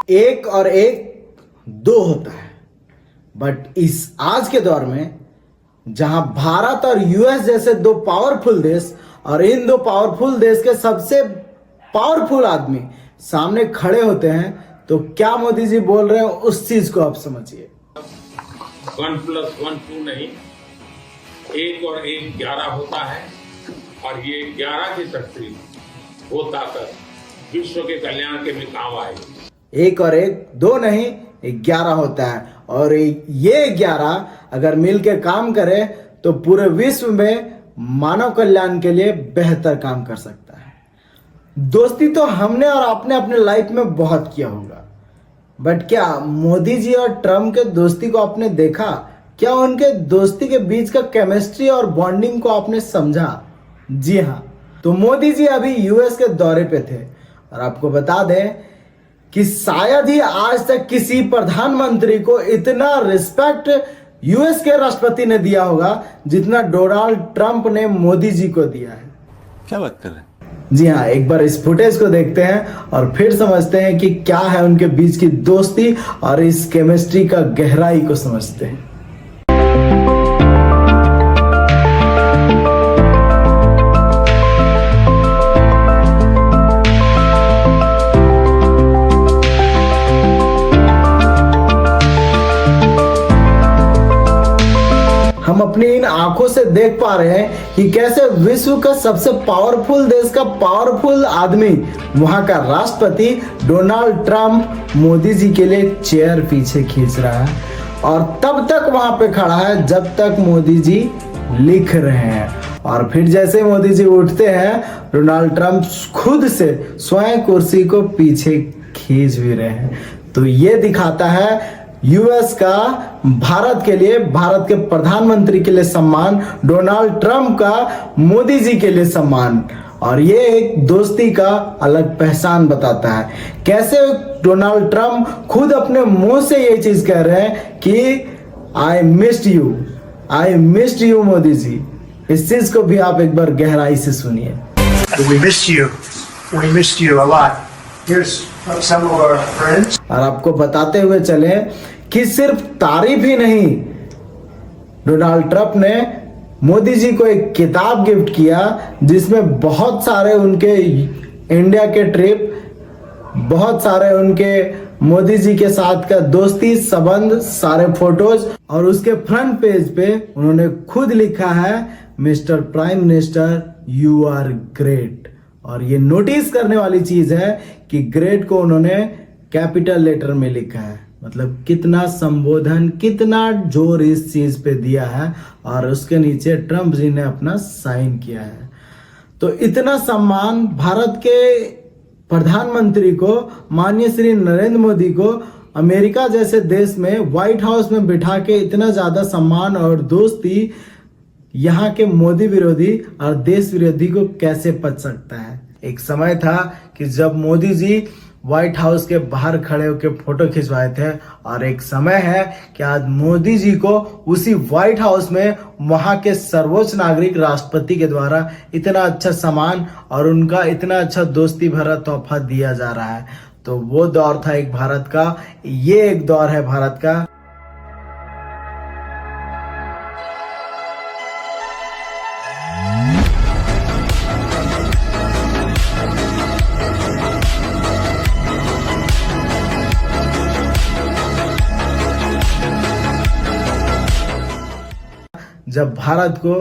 एक और एक दो होता है, बट इस आज के दौर में जहां भारत और यूएस जैसे दो पावरफुल देश और इन दो पावरफुल देश के सबसे पावरफुल आदमी सामने खड़े होते हैं, तो क्या मोदी जी बोल रहे हैं उस चीज को आप समझिए। 1+1 2 नहीं, 1 और 1 11 होता है और ये 11 की शक्ति वो ताकत विश्व के कल्याण के भी काम आएगी। 1 और 1 2 नहीं, 11 होता है और ये 11 अगर मिल के काम करे तो पूरे विश्व में मानव कल्याण के लिए बेहतर काम कर सकता है। दोस्ती तो हमने और आपने अपने लाइफ में बहुत किया होगा, बट क्या मोदी जी और ट्रम्प के दोस्ती को आपने देखा? क्या उनके दोस्ती के बीच का केमिस्ट्री और बॉन्डिंग को आपने समझा? जी हाँ, तो मोदी जी अभी यूएस के दौरे पे थे और आपको बता दें कि शायद ही आज तक किसी प्रधानमंत्री को इतना रिस्पेक्ट यूएस के राष्ट्रपति ने दिया होगा जितना डोनाल्ड ट्रंप ने मोदी जी को दिया है। क्या बात कर रहे हैं? जी हाँ, एक बार इस फुटेज को देखते हैं और फिर समझते हैं कि क्या है उनके बीच की दोस्ती और इस केमिस्ट्री का गहराई को समझते हैं। हम अपनी इन आंखों से देख पा रहे हैं कि कैसे विश्व का सबसे पावरफुल देश का पावरफुल आदमी, वहां का राष्ट्रपति डोनाल्ड ट्रंप मोदी जी के लिए चेयर पीछे खींच रहा है और तब तक वहां पे खड़ा है जब तक मोदी जी लिख रहे हैं। और फिर जैसे मोदी जी उठते हैं, डोनाल्ड ट्रंप खुद से स्वयं कुर्सी को पीछे खींच भी रहे हैं। तो ये दिखाता है यूएस का भारत के लिए, भारत के प्रधानमंत्री के लिए सम्मान, डोनाल्ड ट्रंप का मोदी जी के लिए सम्मान, और ये एक दोस्ती का अलग पहचान बताता है। कैसे डोनाल्ड ट्रंप खुद अपने मुंह से ये चीज कह रहे हैं कि I missed you Modi ji. इस चीज को भी आप एक बार गहराई से सुनिए। We missed you a lot. Here's some of our friends. और आपको बताते हुए चले कि सिर्फ तारीफ ही नहीं, डोनाल्ड ट्रंप ने मोदी जी को एक किताब गिफ्ट किया जिसमें बहुत सारे उनके इंडिया के ट्रिप, बहुत सारे उनके मोदी जी के साथ का दोस्ती संबंध, सारे फोटोज, और उसके फ्रंट पेज पे उन्होंने खुद लिखा है mister prime minister you are great. और ये नोटिस करने वाली चीज है कि ग्रेट को उन्होंने कैपिटल लेटर में लिखा है, मतलब कितना संबोधन, कितना जोर इस चीज पे दिया है, और उसके नीचे ट्रंप जी ने अपना साइन किया है। तो इतना सम्मान भारत के प्रधानमंत्री को, माननीय श्री नरेंद्र मोदी को अमेरिका जैसे देश में व्हाइट हाउस में बिठा के इतना ज्यादा सम्मान और दोस्ती यहाँ के मोदी विरोधी और देश विरोधी को कैसे पच सकता है। एक समय था कि जब मोदी जी व्हाइट हाउस के बाहर खड़े होकर फोटो खिंचवाए थे, और एक समय है कि आज मोदी जी को उसी व्हाइट हाउस में वहां के सर्वोच्च नागरिक राष्ट्रपति के द्वारा इतना अच्छा सम्मान और उनका इतना अच्छा दोस्ती भरा तोहफा दिया जा रहा है। तो वो दौर था एक भारत का, ये एक दौर है भारत का। जब भारत को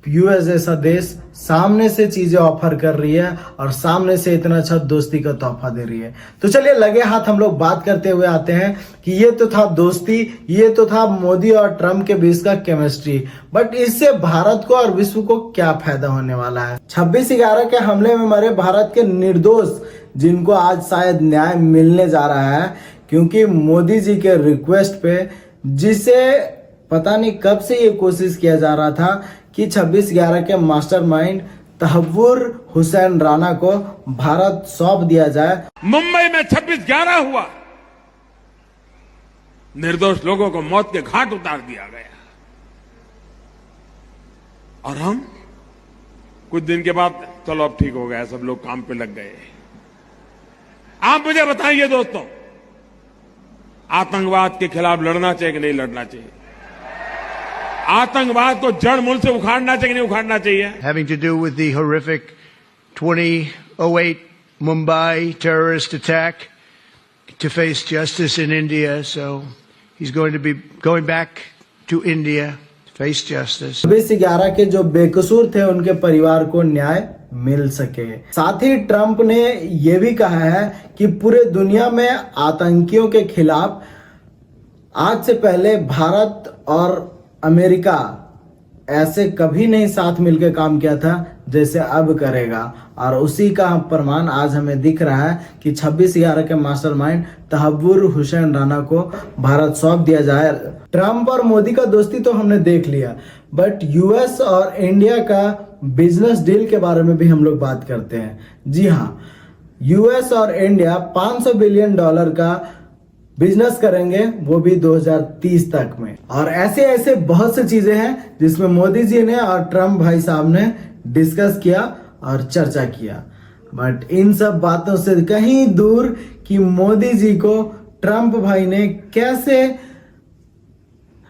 यूएस जैसा देश सामने से चीजें ऑफर कर रही है और सामने से इतना अच्छा दोस्ती का तोहफा दे रही है, तो चलिए लगे हाथ हम लोग बात करते हुए आते हैं कि ये तो था दोस्ती, ये तो था मोदी और ट्रंप के बीच का केमिस्ट्री, बट इससे भारत को और विश्व को क्या फायदा होने वाला है। 26/11 के हमले में मरे भारत के निर्दोष, जिनको आज शायद न्याय मिलने जा रहा है, क्योंकि मोदी जी के रिक्वेस्ट पे, जिसे पता नहीं कब से ये कोशिश किया जा रहा था कि 26/11 के मास्टरमाइंड तहव्वुर हुसैन राणा को भारत सौंप दिया जाए। मुंबई में 26/11 हुआ, निर्दोष लोगों को मौत के घाट उतार दिया गया, और हम कुछ दिन के बाद चलो अब ठीक हो गया, सब लोग काम पे लग गए। आप मुझे बताइए दोस्तों, आतंकवाद के खिलाफ लड़ना चाहिए कि नहीं लड़ना चाहिए, आतंकवाद को जड़ मूल से उखाड़ना चाहिए कि नहीं उखाड़ना चाहिए। Having to do with the horrific 2008 Mumbai terrorist attack, to face justice in India. So he's going to be going back to India to face justice. 26/11 के जो बेकसूर थे उनके परिवार को न्याय मिल सके। साथ ही ट्रंप ने यह भी कहा है कि पूरे दुनिया में आतंकियों के खिलाफ आज से पहले भारत और अमेरिका ऐसे कभी नहीं साथ मिलकर काम किया था जैसे अब करेगा, और उसी का प्रमाण आज हमें दिख रहा है कि 26/11 के मास्टरमाइंड तहव्वुर हुसैन राणा को भारत सौंप दिया जाए। ट्रंप और मोदी का दोस्ती तो हमने देख लिया, बट यूएस और इंडिया का बिजनेस डील के बारे में भी हम लोग बात करते हैं। जी हाँ, यूएस और इंडिया $500 बिलियन का बिजनेस करेंगे, वो भी 2030 तक में। और ऐसे ऐसे बहुत सी चीजें हैं जिसमें मोदी जी ने और ट्रंप भाई साहब ने डिस्कस किया और चर्चा किया, बट इन सब बातों से कहीं दूर कि मोदी जी को ट्रंप भाई ने कैसे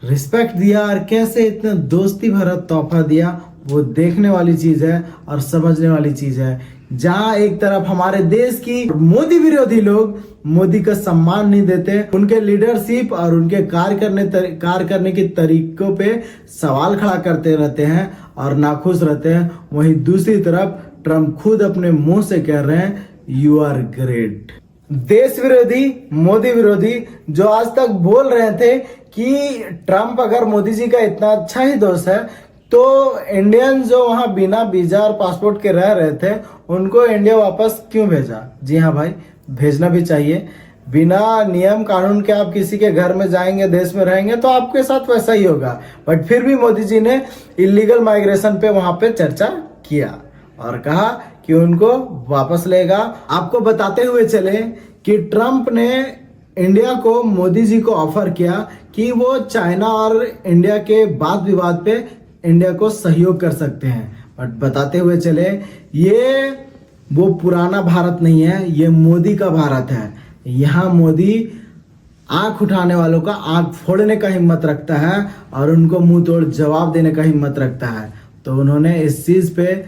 रिस्पेक्ट दिया और कैसे इतना दोस्ती भरा तोहफा दिया, वो देखने वाली चीज है और समझने वाली चीज है। जहां एक तरफ हमारे देश की मोदी विरोधी लोग मोदी का सम्मान नहीं देते, उनके लीडरशिप और उनके कार्य करने के तरीकों पे सवाल खड़ा करते रहते हैं और नाखुश रहते हैं, वहीं दूसरी तरफ ट्रंप खुद अपने मुंह से कह रहे हैं यू आर ग्रेट। देश विरोधी, मोदी विरोधी जो आज तक बोल रहे थे कि ट्रंप अगर मोदी जी का इतना अच्छा ही दोस्त है तो इंडियन जो वहां बिना वीजा और पासपोर्ट के रह रहे थे उनको इंडिया वापस क्यों भेजा? जी हाँ भाई, भेजना भी चाहिए। बिना नियम कानून के आप किसी के घर में जाएंगे, देश में रहेंगे तो आपके साथ वैसा ही होगा, बट फिर भी मोदी जी ने इलीगल माइग्रेशन पे वहां पे चर्चा किया और कहा कि उनको वापस लेगा। आपको बताते हुए चले कि ट्रंप ने इंडिया को मोदी जी को ऑफर किया कि वो चाइना और इंडिया के वाद विवाद पे इंडिया को सहयोग कर सकते हैं, बट बताते हुए चले ये वो पुराना भारत नहीं है, ये मोदी का भारत है। यहाँ मोदी आंख उठाने वालों का आंख फोड़ने का हिम्मत रखता है और उनको मुंह तोड़ जवाब देने का हिम्मत रखता है। तो उन्होंने इस चीज पे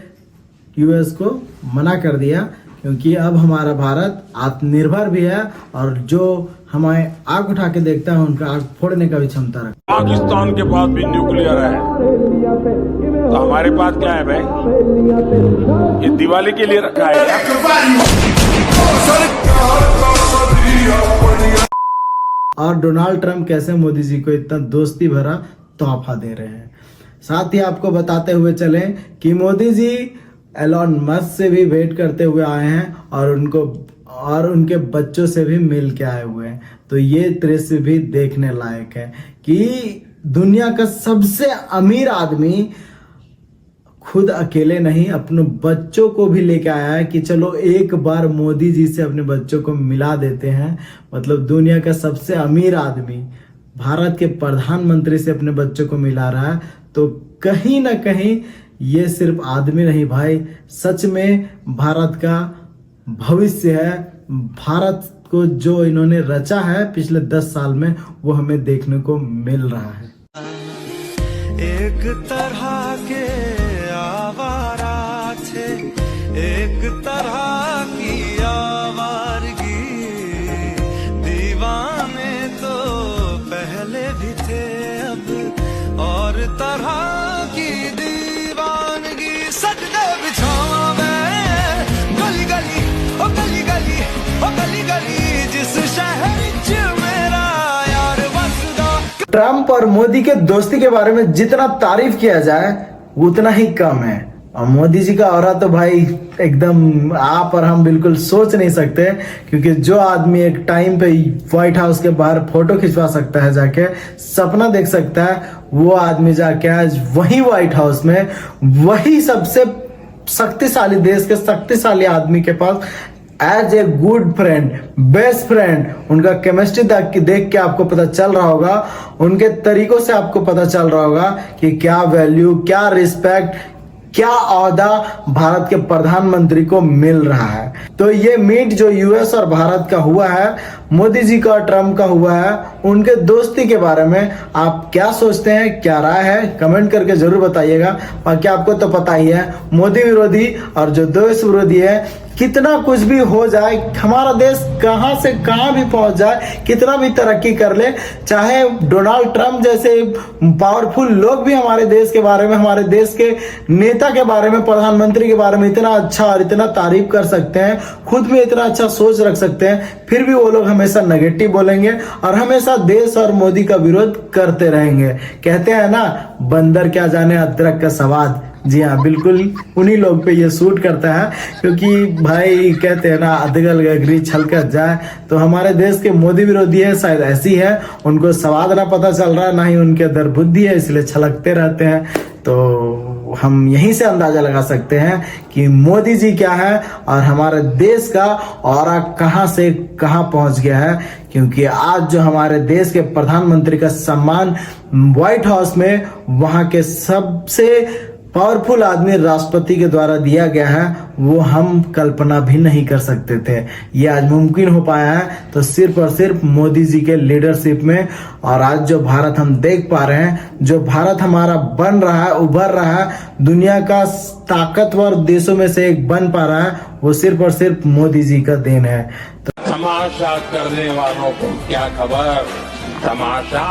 यूएस को मना कर दिया, क्योंकि अब हमारा भारत आत्मनिर्भर भी है और जो हमें आग उठा के देखता है उनका आग फोड़ने का भी क्षमता रखता है। पाकिस्तान के पास भी न्यूक्लियर है, तो हमारे पास क्या है भाई? ये दिवाली के लिए रखा है। और डोनाल्ड ट्रंप कैसे मोदी जी को इतना दोस्ती भरा तोहफा दे रहे हैं। साथ ही आपको बताते हुए चले कि मोदी जी एलॉन मस्क से भी भेंट करते हुए आए हैं और उनके बच्चों से भी मिल के आए हुए हैं। तो ये दृश्य भी देखने लायक है कि दुनिया का सबसे अमीर आदमी खुद अकेले नहीं अपने बच्चों को भी लेके आया है कि चलो एक बार मोदी जी से अपने बच्चों को मिला देते हैं। मतलब दुनिया का सबसे अमीर आदमी भारत के प्रधानमंत्री से अपने बच्चों को मिला रहा है, तो कहीं ना कहीं ये सिर्फ आदमी नहीं भाई, सच में भारत का भविष्य है। भारत को जो इन्होंने रचा है पिछले 10 साल में वो हमें देखने को मिल रहा है। एक तरह के आवारा थे, एक तरह की आवारगी, दीवाने तो पहले भी थे अब और तरह की दीवानगी। सजदे बिछावा मैं गली गली ओ गली गली ओ गली गली जिस शहर च मेरा यार बसदा। ट्रंप और मोदी के दोस्ती के बारे में जितना तारीफ किया जाए उतना ही कम है। और मोदी जी का ऑरा तो भाई एकदम आप और हम बिल्कुल सोच नहीं सकते, क्योंकि जो आदमी एक टाइम पे व्हाइट हाउस के बाहर फोटो खिंचवा सकता है, जाके सपना देख सकता है, वो आदमी जाके आज वही व्हाइट हाउस में वही सबसे शक्तिशाली देश के शक्तिशाली आदमी के पास as a good friend, best friend, उनका केमिस्ट्री देख के आपको पता चल रहा होगा, उनके तरीकों से आपको पता चल रहा होगा कि क्या वैल्यू, क्या रिस्पेक्ट, क्या ओहदा भारत के प्रधानमंत्री को मिल रहा है। तो ये मीट जो यूएस और भारत का हुआ है, मोदी जी का और ट्रम्प का हुआ है, उनके दोस्ती के बारे में आप क्या सोचते हैं, क्या राय है, कमेंट करके जरूर बताइएगा। बाकी आपको तो पता ही है, मोदी विरोधी और जो देश विरोधी है, कितना कुछ भी हो जाए, हमारा देश कहां से कहां भी पहुंच जाए, कितना भी तरक्की कर ले, चाहे डोनाल्ड ट्रम्प जैसे पावरफुल लोग भी हमारे देश के बारे में, हमारे देश के नेता के बारे में, प्रधानमंत्री के बारे में इतना अच्छा और इतना तारीफ कर सकते हैं, खुद में इतना अच्छा सोच रख सकते हैं, फिर भी वो लोग हमेशा नेगेटिव बोलेंगे और हमेशा देश और मोदी का विरोध करते रहेंगे। कहते हैं ना, बंदर क्या जाने अदरक का स्वाद। जी हाँ, बिल्कुल उन्हीं लोग पे ये सूट करता है, क्योंकि भाई कहते हैं ना, अदगल गगरी छलकत जाए। तो हमारे देश के मोदी विरोधी है, शायद ऐसी है, उनको स्वाद ना पता चल रहा है, ना ही उनके अंदर बुद्धि है, इसलिए छलकते रहते हैं। तो हम यहीं से अंदाजा लगा सकते हैं कि मोदी जी क्या है और हमारे देश का ऑरा कहां से कहां पहुंच गया है। क्योंकि आज जो हमारे देश के प्रधानमंत्री का सम्मान व्हाइट हाउस में वहां के सबसे पावरफुल आदमी राष्ट्रपति के द्वारा दिया गया है, वो हम कल्पना भी नहीं कर सकते थे। ये आज मुमकिन हो पाया है तो सिर्फ और सिर्फ मोदी जी के लीडरशिप में। और आज जो भारत हम देख पा रहे हैं, जो भारत हमारा बन रहा है, उभर रहा है, दुनिया का ताकतवर देशों में से एक बन पा रहा है, वो सिर्फ और सिर्फ मोदी जी का देन है। तमाशा करने वालों को क्या खबर, तमाशा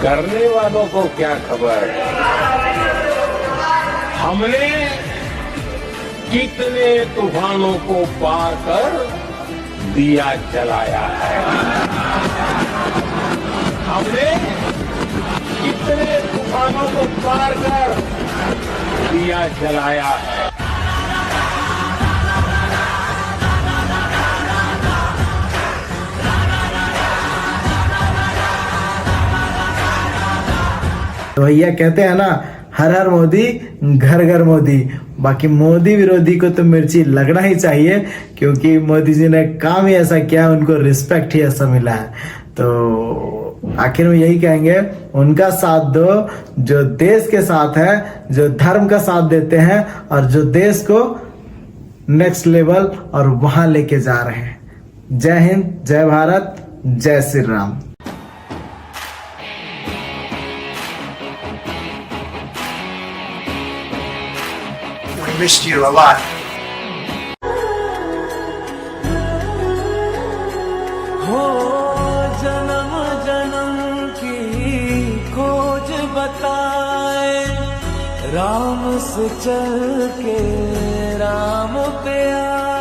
करने वालों को क्या खबर। हमने कितने तूफानों को पार कर दिया जलाया है, हमने कितने तूफानों को पार कर दिया जलाया है। तो भैया कहते हैं ना, हर हर मोदी घर घर मोदी। बाकी मोदी विरोधी को तो मिर्ची लगना ही चाहिए, क्योंकि मोदी जी ने काम ही ऐसा किया, उनको रिस्पेक्ट ही ऐसा मिला है। तो आखिर में यही कहेंगे, उनका साथ दो जो देश के साथ है, जो धर्म का साथ देते हैं और जो देश को नेक्स्ट लेवल और वहां लेके जा रहे हैं। जय हिंद, जय भारत, जय Shri Ram. We missed you a lot. हो जन्म जन्म की खोज बताए, राम से चल के राम पे आए।